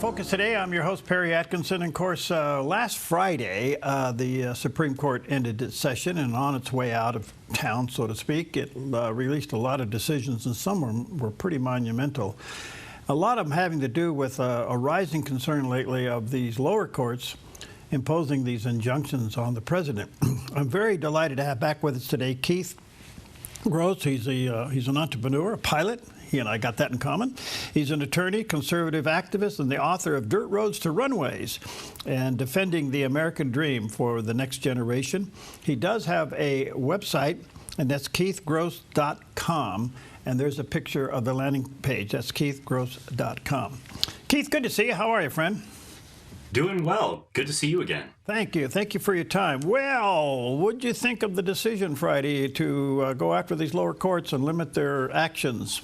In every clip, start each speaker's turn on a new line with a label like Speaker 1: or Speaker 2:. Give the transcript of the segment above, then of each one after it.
Speaker 1: Focus today. I'm your host, Perry Atkinson. And of course, last Friday, the Supreme Court ended its session, and on its way out of town, so to speak, it released a lot of decisions, and some were pretty monumental. A lot of them having to do with a rising concern lately of these lower courts imposing these injunctions on the president. I'm very delighted to have back with us today Keith Gross. He's an entrepreneur, a pilot. He and I got that in common. He's an attorney, conservative activist, and the author of Dirt Roads to Runways and Defending the American Dream for the Next Generation. He does have a website, and that's keithgross.com. And there's a picture of the landing page. That's keithgross.com. Keith, good to see you. How are you, friend?
Speaker 2: Doing well. Good to see you again.
Speaker 1: Thank you. Thank you for your time. Well, what'd you think of the decision Friday to go after these lower courts and limit their actions?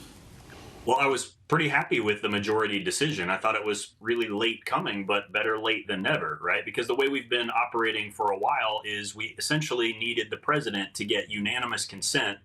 Speaker 2: Well, I was pretty happy with the majority decision. I thought it was really late coming, but better late than never, right? Because the way we've been operating for a while is we essentially needed the president to get unanimous consent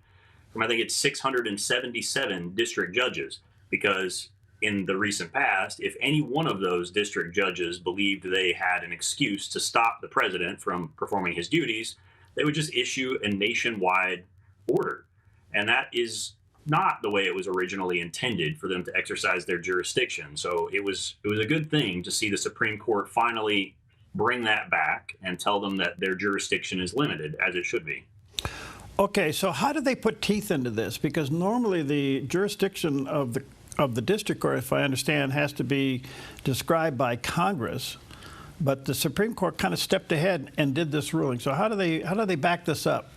Speaker 2: from, I think it's 677 district judges, because in the recent past, if any one of those district judges believed they had an excuse to stop the president from performing his duties, they would just issue a nationwide order. And that is not the way it was originally intended for them to exercise their jurisdiction. So it was a good thing to see the Supreme Court finally bring that back and tell them that their jurisdiction is limited, as it should be.
Speaker 1: Okay, so how do they put teeth into this? Because normally the jurisdiction of the district court, if I understand, has to be described by Congress, but the Supreme Court kind of stepped ahead and did this ruling. So how do they back this up?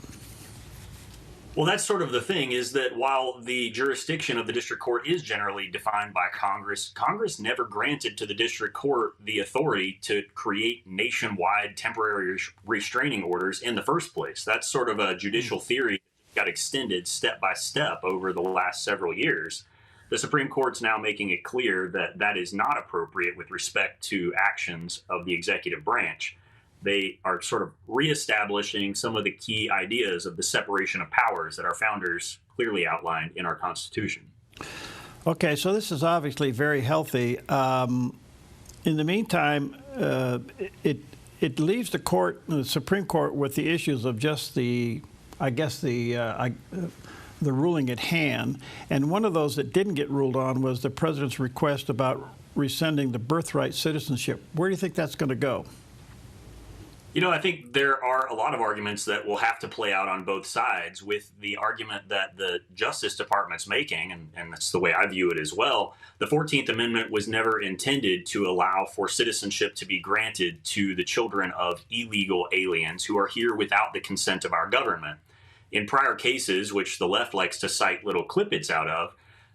Speaker 2: Well, that's sort of the thing, is that while the jurisdiction of the district court is generally defined by Congress, Congress never granted to the district court the authority to create nationwide temporary restraining orders in the first place. That's sort of a judicial theory that got extended step by step over the last several years. The Supreme Court's now making it clear that that is not appropriate with respect to actions of the executive branch. They are sort of reestablishing some of the key ideas of the separation of powers that our founders clearly outlined in our Constitution.
Speaker 1: Okay, so this is obviously very healthy. In the meantime, it leaves the Supreme Court with the issues of just the ruling at hand. And one of those that didn't get ruled on was the president's request about rescinding the birthright citizenship. Where do you think that's going to go?
Speaker 2: You know, I think there are a lot of arguments that will have to play out on both sides, with the argument that the Justice Department's making, and that's the way I view it as well. The 14th Amendment was never intended to allow for citizenship to be granted to the children of illegal aliens who are here without the consent of our government. In prior cases, which the left likes to cite little clippets out of,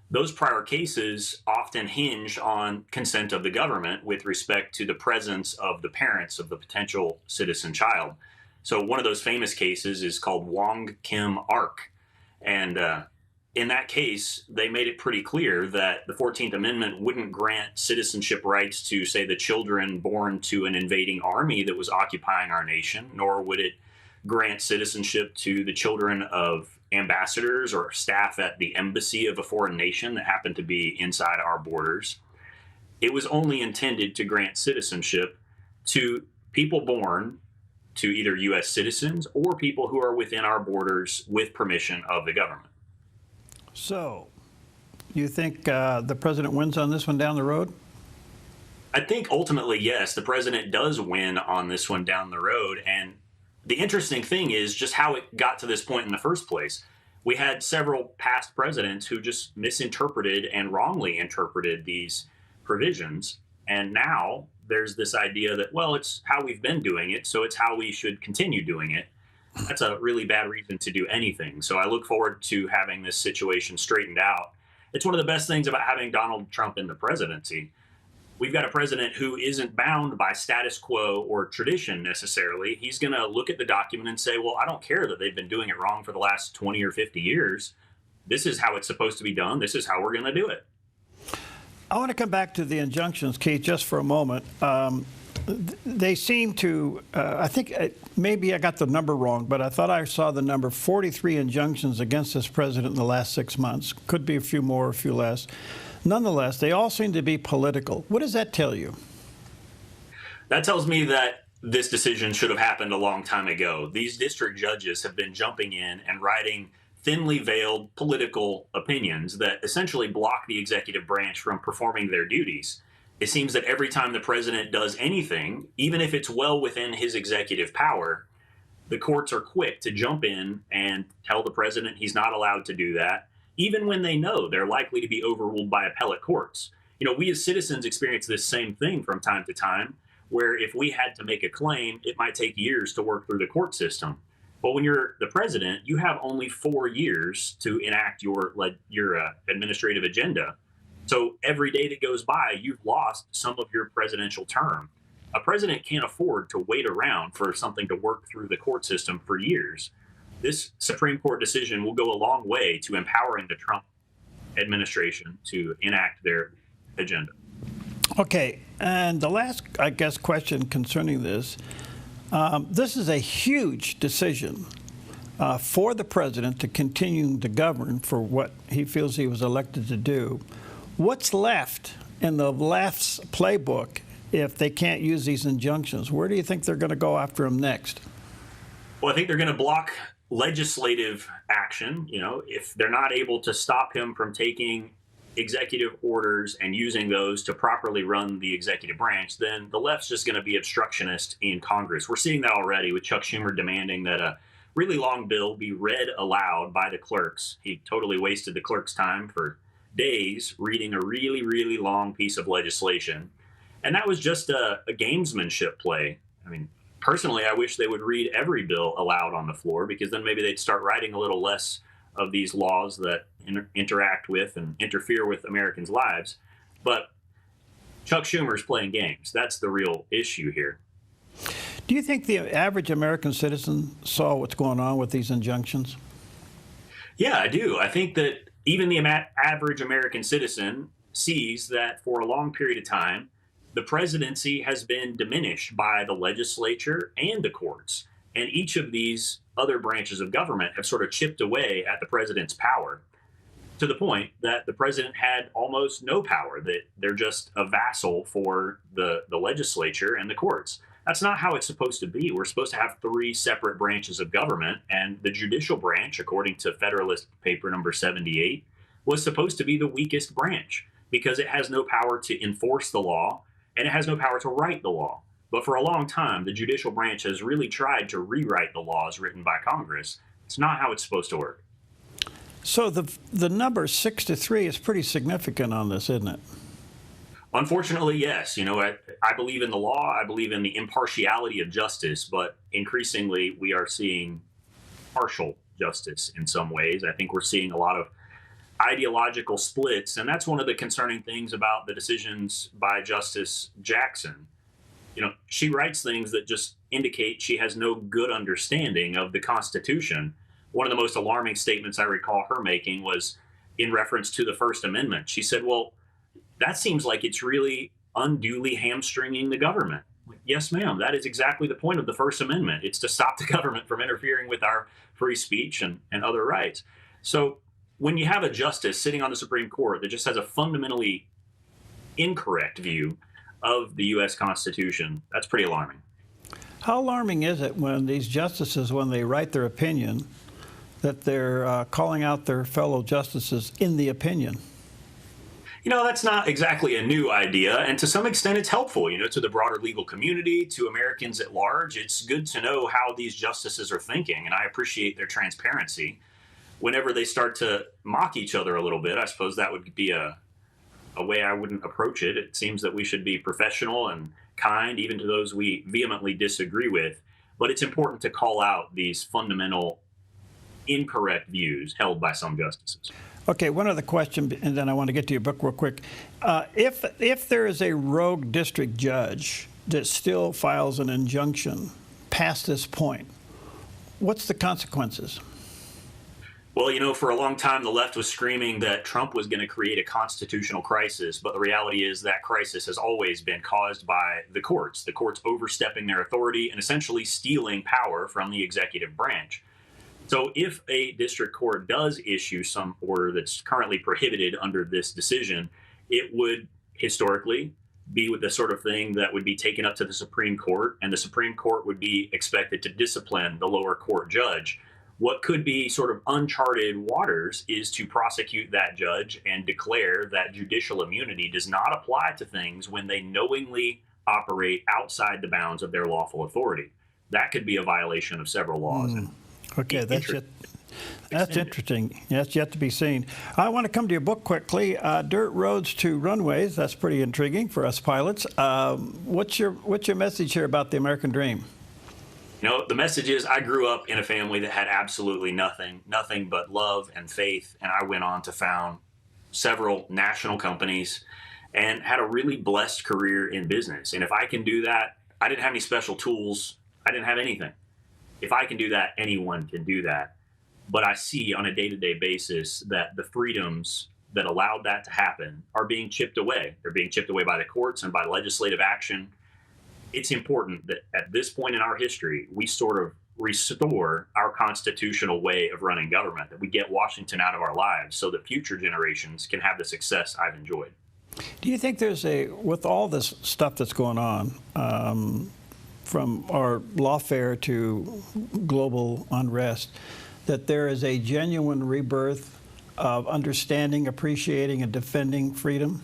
Speaker 2: those prior cases often hinge on consent of the government with respect to the presence of the parents of the potential citizen child. So one of those famous cases is called Wong Kim Ark. And in that case, they made it pretty clear that the 14th Amendment wouldn't grant citizenship rights to, say, the children born to an invading army that was occupying our nation, nor would it grant citizenship to the children of ambassadors or staff at the embassy of a foreign nation that happened to be inside our borders. It was only intended to grant citizenship to people born to either U.S. citizens or people who are within our borders with permission of the government.
Speaker 1: So, you think the president wins on this one down the road?
Speaker 2: I think ultimately, yes, the president does win on this one down the road. And the interesting thing is just how it got to this point in the first place. We had several past presidents who just misinterpreted and wrongly interpreted these provisions. And now there's this idea that, well, it's how we've been doing it, so it's how we should continue doing it. That's a really bad reason to do anything. So I look forward to having this situation straightened out. It's one of the best things about having Donald Trump in the presidency. We've got a president who isn't bound by status quo or tradition necessarily. He's going to look at the document and say, well, I don't care that they've been doing it wrong for the last 20 or 50 years. This is how it's supposed to be done. This is how we're going to do it.
Speaker 1: I want to come back to the injunctions, Keith, just for a moment. They seem to, I think maybe I got the number wrong, but I thought I saw the number 43 injunctions against this president in the last 6 months. Could be a few more, a few less. Nonetheless, they all seem to be political. What does that tell you?
Speaker 2: That tells me that this decision should have happened a long time ago. These district judges have been jumping in and writing thinly veiled political opinions that essentially block the executive branch from performing their duties. It seems that every time the president does anything, even if it's well within his executive power, the courts are quick to jump in and tell the president he's not allowed to do that, even when they know they're likely to be overruled by appellate courts. We as citizens experience this same thing from time to time, where if we had to make a claim, it might take years to work through the court system. But when you're the president, you have only 4 years to enact your administrative agenda. So every day that goes by, you've lost some of your presidential term. A president can't afford to wait around for something to work through the court system for years. This Supreme Court decision will go a long way to empowering the Trump administration to enact their agenda.
Speaker 1: Okay, and the last, I guess, question concerning this, this is a huge decision for the president to continue to govern for what he feels he was elected to do. What's left in the left's playbook if they can't use these injunctions? Where do you think they're going to go after him next?
Speaker 2: Well, I think they're going to block legislative action. If they're not able to stop him from taking executive orders and using those to properly run the executive branch, then the left's just going to be obstructionist in Congress. We're seeing that already with Chuck Schumer demanding that a really long bill be read aloud by the clerks. He totally wasted the clerks' time for days reading a really, really long piece of legislation. And that was just a gamesmanship play. I mean, personally, I wish they would read every bill aloud on the floor, because then maybe they'd start writing a little less of these laws that interact with and interfere with Americans' lives. But Chuck Schumer's playing games. That's the real issue here.
Speaker 1: Do you think the average American citizen saw what's going on with these injunctions?
Speaker 2: Yeah, I do. I think that even the average American citizen sees that for a long period of time, the presidency has been diminished by the legislature and the courts. And each of these other branches of government have sort of chipped away at the president's power, to the point that the president had almost no power, that they're just a vassal for the legislature and the courts. That's not how it's supposed to be. We're supposed to have 3 separate branches of government, and the judicial branch, according to Federalist Paper number 78, was supposed to be the weakest branch because it has no power to enforce the law and it has no power to write the law. But for a long time, the judicial branch has really tried to rewrite the laws written by Congress. It's not how it's supposed to work.
Speaker 1: So the number 6-3 is pretty significant on this, isn't it?
Speaker 2: Unfortunately, yes. I believe in the law. I believe in the impartiality of justice, but increasingly we are seeing partial justice in some ways. I think we're seeing a lot of ideological splits, and that's one of the concerning things about the decisions by Justice Jackson. She writes things that just indicate she has no good understanding of the Constitution. One of the most alarming statements I recall her making was in reference to the First Amendment. She said, well, that seems like it's really unduly hamstringing the government. Yes, ma'am. That is exactly the point of the First Amendment. It's to stop the government from interfering with our free speech and other rights. So when you have a justice sitting on the Supreme Court that just has a fundamentally incorrect view of the U.S. Constitution, that's pretty alarming.
Speaker 1: How alarming is it when these justices, when they write their opinion, that they're calling out their fellow justices in the opinion?
Speaker 2: That's not exactly a new idea, and to some extent it's helpful, to the broader legal community, to Americans at large. It's good to know how these justices are thinking, and I appreciate their transparency. Whenever they start to mock each other a little bit, I suppose that would be a way I wouldn't approach it. It seems that we should be professional and kind, even to those we vehemently disagree with. But it's important to call out these fundamental incorrect views held by some justices.
Speaker 1: Okay, one other question, and then I want to get to your book real quick. If there is a rogue district judge that still files an injunction past this point, what's the consequences?
Speaker 2: Well, for a long time, the left was screaming that Trump was going to create a constitutional crisis. But the reality is that crisis has always been caused by the courts overstepping their authority and essentially stealing power from the executive branch. So if a district court does issue some order that's currently prohibited under this decision, it would historically be with the sort of thing that would be taken up to the Supreme Court, and the Supreme Court would be expected to discipline the lower court judge. What could be sort of uncharted waters is to prosecute that judge and declare that judicial immunity does not apply to things when they knowingly operate outside the bounds of their lawful authority. That could be a violation of several laws.
Speaker 1: Okay, that's interesting. That's yet to be seen. I want to come to your book quickly. Dirt Roads to Runways. That's pretty intriguing for us pilots. What's your message here about the American dream?
Speaker 2: You know, the message is I grew up in a family that had absolutely nothing but love and faith, and I went on to found several national companies and had a really blessed career in business. And if I can do that, I didn't have any special tools. I didn't have anything. If I can do that, anyone can do that. But I see on a day-to-day basis that the freedoms that allowed that to happen are being chipped away. They're being chipped away by the courts and by legislative action. It's important that at this point in our history, we sort of restore our constitutional way of running government, that we get Washington out of our lives so that future generations can have the success I've enjoyed.
Speaker 1: Do you think with all this stuff that's going on, from our lawfare to global unrest, that there is a genuine rebirth of understanding, appreciating, and defending freedom?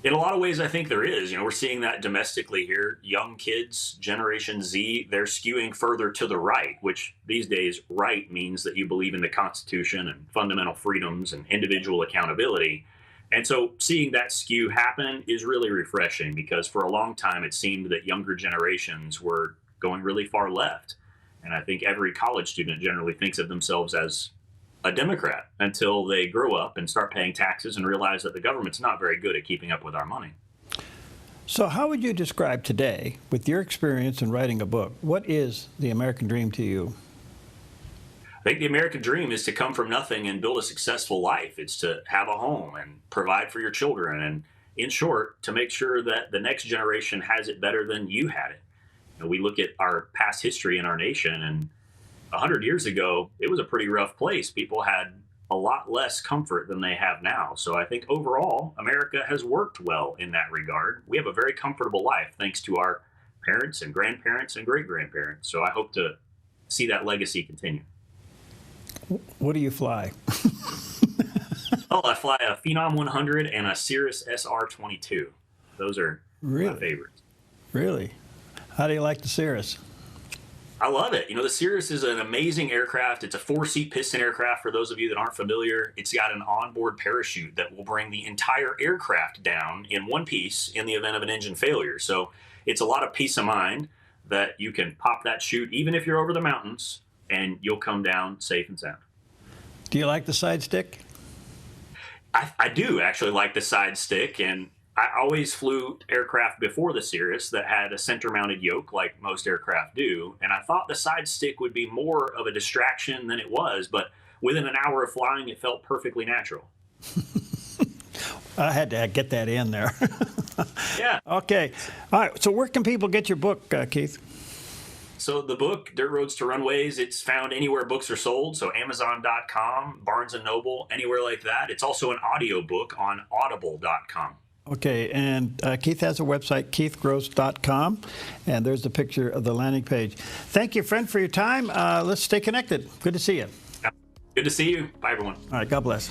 Speaker 2: In a lot of ways, I think there is. You know, we're seeing that domestically here. Young kids, Generation Z, they're skewing further to the right, which these days, right means that you believe in the Constitution and fundamental freedoms and individual accountability. And so seeing that skew happen is really refreshing, because for a long time, it seemed that younger generations were going really far left. And I think every college student generally thinks of themselves as a Democrat until they grow up and start paying taxes and realize that the government's not very good at keeping up with our money.
Speaker 1: So how would you describe today, with your experience in writing a book, what is the American dream to you?
Speaker 2: I think the American dream is to come from nothing and build a successful life. It's to have a home and provide for your children, and in short, to make sure that the next generation has it better than you had it. You know, we look at our past history in our nation, and 100 years ago, it was a pretty rough place. People had a lot less comfort than they have now. So I think overall, America has worked well in that regard. We have a very comfortable life thanks to our parents and grandparents and great-grandparents. So I hope to see that legacy continue.
Speaker 1: What do you fly?
Speaker 2: Oh, I fly a Phenom 100 and a Cirrus SR-22. Those are my favorites.
Speaker 1: Really? How do you like the Cirrus?
Speaker 2: I love it. You know, the Cirrus is an amazing aircraft. It's a 4-seat piston aircraft, for those of you that aren't familiar. It's got an onboard parachute that will bring the entire aircraft down in one piece in the event of an engine failure. So it's a lot of peace of mind that you can pop that chute even if you're over the mountains, and you'll come down safe and sound.
Speaker 1: Do you like the side stick?
Speaker 2: I do actually like the side stick, and I always flew aircraft before the Cirrus that had a center-mounted yoke like most aircraft do, and I thought the side stick would be more of a distraction than it was, but within an hour of flying, it felt perfectly natural.
Speaker 1: I had to get that in there.
Speaker 2: Yeah.
Speaker 1: Okay. All right. So where can people get your book, Keith?
Speaker 2: So the book, Dirt Roads to Runways, it's found anywhere books are sold. So Amazon.com, Barnes & Noble, anywhere like that. It's also an audio book on Audible.com.
Speaker 1: Okay, and Keith has a website, keithgross.com, and there's the picture of the landing page. Thank you, friend, for your time. Let's stay connected. Good to see you.
Speaker 2: Good to see you. Bye, everyone.
Speaker 1: All right, God bless.